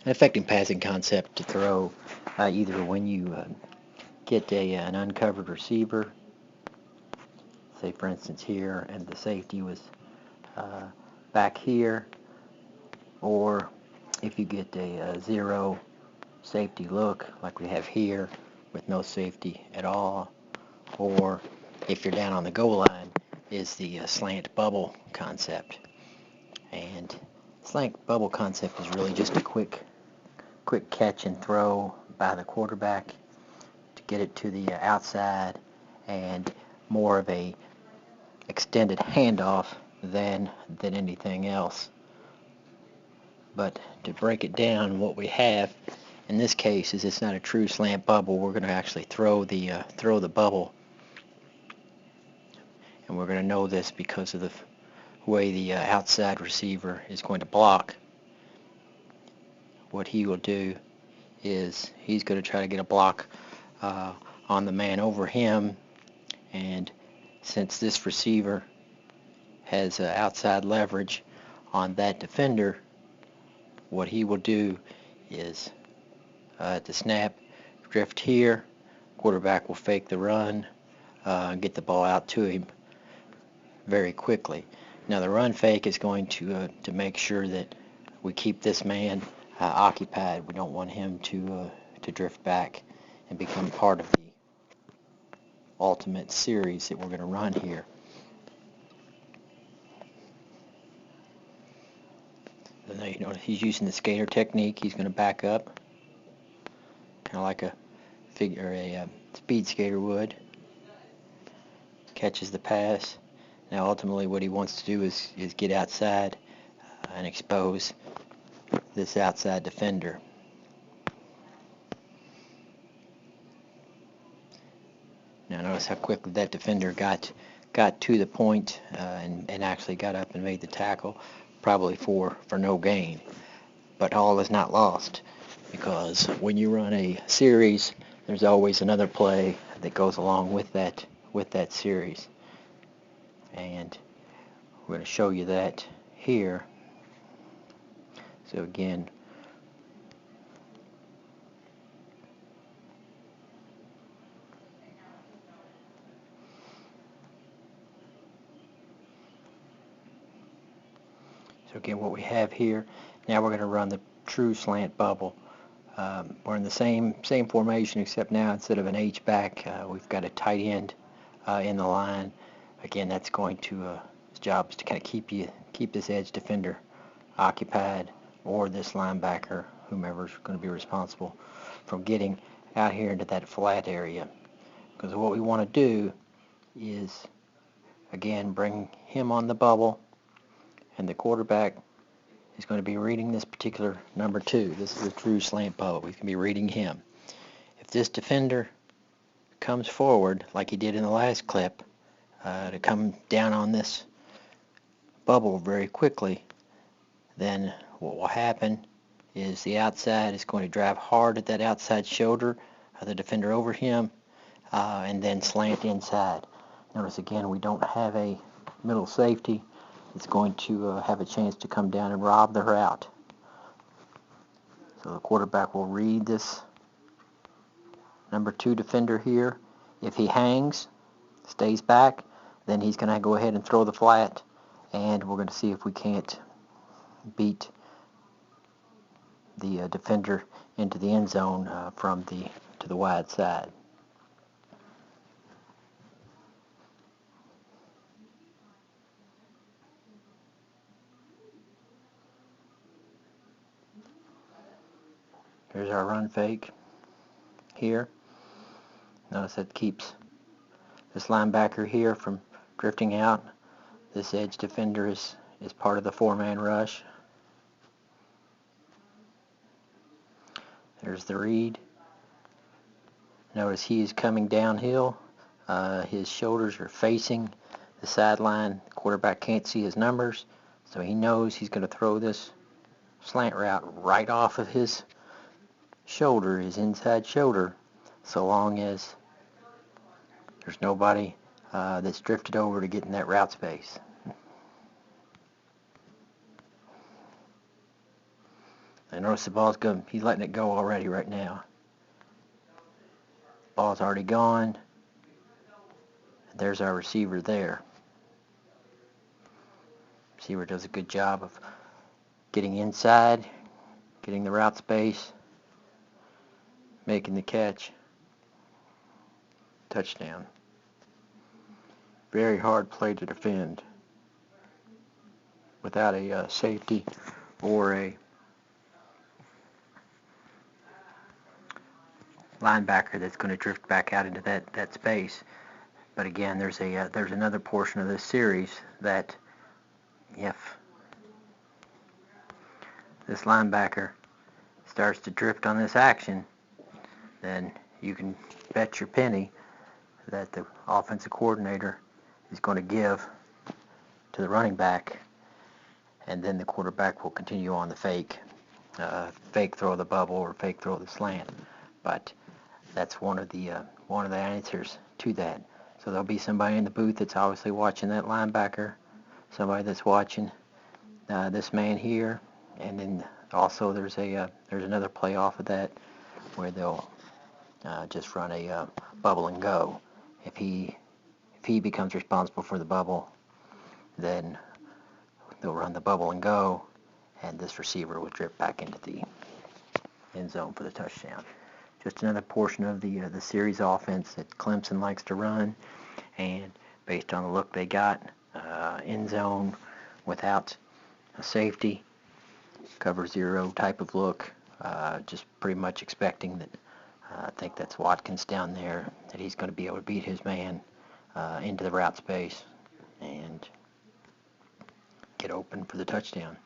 An effective passing concept to throw either when you get an uncovered receiver, say for instance here, and the safety was uh, back here, or if you get a zero safety look like we have here with no safety at all, or if you're down on the goal line, is the slant bubble concept. And slant bubble concept is really just a quick catch and throw by the quarterback to get it to the outside, and more of a extended handoff than anything else. But to break it down, what we have in this case is it's not a true slant bubble. We're going to actually throw the bubble, and we're going to know this because of the way the outside receiver is going to block. What he will do is he's going to try to get a block on the man over him, and since this receiver has outside leverage on that defender, what he will do is at the snap, drift here, quarterback will fake the run, get the ball out to him very quickly. Now the run fake is going to make sure that we keep this man occupied. We don't want him to drift back and become part of the ultimate series that we're going to run here. You know, he's using the skater technique. He's going to back up, kind of like a speed skater would. Catches the pass. Now ultimately what he wants to do is get outside and expose this outside defender. Now notice how quickly that defender got to the point and actually got up and made the tackle, probably for no gain. But all is not lost, because when you run a series, there's always another play that goes along with that series. And we're going to show you that here. So again, what we have here, now we're going to run the true slant bubble. We're in the same formation, except now instead of an H back, we've got a tight end in the line. Again, that's going to his job is to kind of keep this edge defender occupied, or this linebacker, whomever's going to be responsible, from getting out here into that flat area. Because what we want to do is, again, bring him on the bubble, and the quarterback is going to be reading this particular number 2. This is a true slant bubble. We can be reading him. If this defender comes forward, like he did in the last clip, to come down on this bubble very quickly, then what will happen is the outside is going to drive hard at that outside shoulder of the defender over him, and then slant inside. Notice again, we don't have a middle safety. It's going to have a chance to come down and rob the route. So the quarterback will read this number 2 defender here. If he hangs, stays back, then he's going to go ahead and throw the flat, and we're going to see if we can't beat the defender into the end zone to the wide side. Here's our run fake here. Notice that keeps this linebacker here from drifting out. This edge defender is part of the 4-man rush. There's the read. Notice he is coming downhill. His shoulders are facing the sideline. The quarterback can't see his numbers, so he knows he's going to throw this slant route right off of his shoulder, his inside shoulder, so long as there's nobody that's drifted over to get in that route space. I notice the ball's going. He's letting it go already right now. Ball's already gone. There's our receiver there. Receiver does a good job of getting inside, getting the route space, making the catch. Touchdown. Very hard play to defend without a safety or a linebacker that's going to drift back out into that space. But again, there's another portion of this series that if this linebacker starts to drift on this action, then you can bet your penny that the offensive coordinator is going to give to the running back, and then the quarterback will continue on the fake throw of the bubble or fake throw of the slant. But that's one of the answers to that. So there'll be somebody in the booth that's obviously watching that linebacker, somebody that's watching this man here, and then also there's another play off of that where they'll just run a bubble and go. If he becomes responsible for the bubble, then they'll run the bubble and go, and this receiver will drift back into the end zone for the touchdown. Just another portion of the series offense that Clemson likes to run, and based on the look they got, end zone without a safety, cover zero type of look, just pretty much expecting that. I think that's Watkins down there, that he's going to be able to beat his man into the route space and get open for the touchdown.